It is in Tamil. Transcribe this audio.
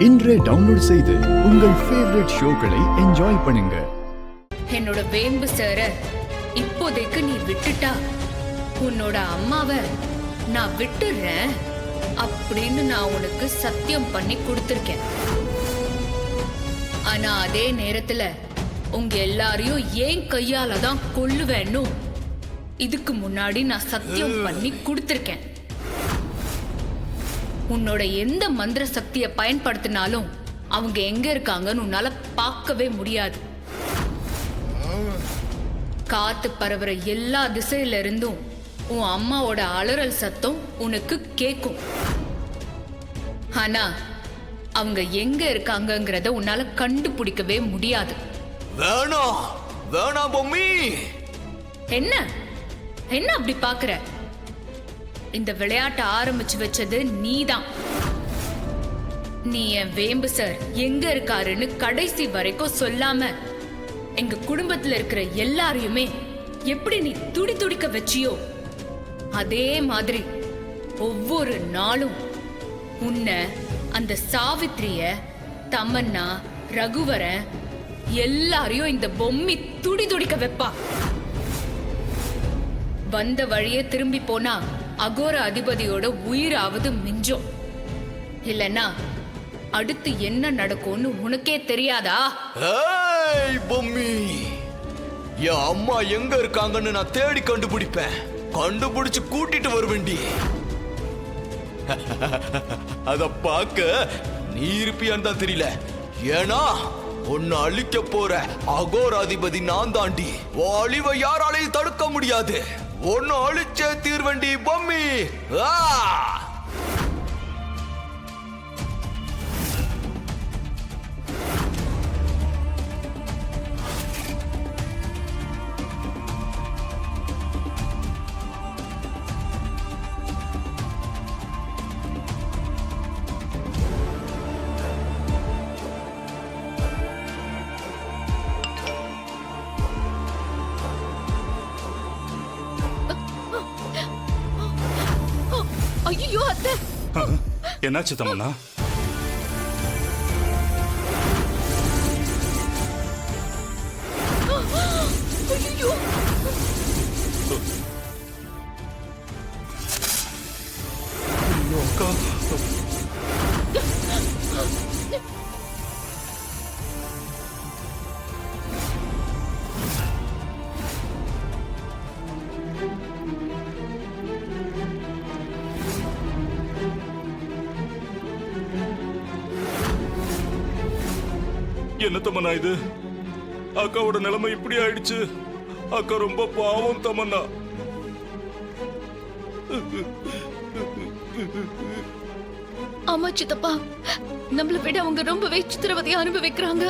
இன்றே டவுன்லோட் செய்து உங்கள் ஃபேவரட் ஷோக்களை என்ஜாய் பண்ணுங்க. என்னோட வேம்பு சார இப்போதைக்கு நீ விட்டுட்டா உன்னோட அம்மாவை நான் விட்டுறேன் அப்படின்னு நான் உனக்கு சத்தியம் பண்ணி கொடுத்திருக்கேன். ஆனா அதே நேரத்துல உங்க எல்லாரையும் ஏன் கையால தான் கொல்லுவேன்னு இதுக்கு முன்னாடி நான் சத்தியம் பண்ணி கொடுத்திருக்கேன். உன்னோட எந்த மந்திர சக்தியை பயன்படுத்தினாலும் அவங்க எங்க இருக்காங்கன்னு உன்னால பார்க்கவே முடியாது. காத்து பரவுற எல்லா திசையில இருந்தும் உன் அம்மாவோட அலறல் சத்தம் உனக்கு கேக்கும். ஆனா அவங்க எங்க இருக்காங்கங்கறத உன்னால கண்டுபிடிக்கவே முடியாது. வேணாம் வேணாம் பொம்மி. என்ன என்ன அப்படி பாக்குற? இந்த விளையாட்டை ஆரம்பிச்சு வச்சது நீதான். நீ என் வேம்பு சார் எங்க இருக்காருன்னு கடைசி வரைக்கும் சொல்லாம எங்க குடும்பத்துல இருக்கிற எல்லாரையுமே எப்படி நீ துடி துடிக்க வச்சியோ அதே மாதிரி ஒவ்வொரு நாளும் உன்னை, அந்த சாவித்ரிய, தமன்னா, ரகுவரன் எல்லாரையும் இந்த பொம்மி துடி துடிக்க வைப்பா. வந்த வழியே திரும்பி போனா அகோர அதிபதியோட உயிராவது மிஞ்சும். இல்லனா அடுத்து என்ன நடக்கும்னு உனக்கே தெரியாதா? ஏய் பொம்மி, என் அம்மா எங்க இருக்காங்கன்னு நான் தேடி கண்டுபிடிப்பேன். கண்டுபிடிச்சு கூட்டிட்டு வருவேண்டி. அத பார்க்க நீ இருப்பியான்னு தான் தெரியல. ஏன்னா உன்னை அழிக்க போற அகோராதிபதி நான் தாண்டி. அழிவை யாராலையும் தடுக்க முடியாது. ஒன்னு அழிச்சே தீர்வண்டி பொம்மி. ஐயோ அத்தை, என்னாச்சு தமன்னா? ஐயோ அக்கா, என்ன தமன்னா இது? அக்காவோட நிலைமை இப்படி ஆயிடுச்சு. அக்கா ரொம்ப பாவம் தமன்னா. ஆமா சித்தப்பா, நம்மளை விட அவங்க ரொம்பவே சித்திரவதையை அனுபவிக்கிறாங்க.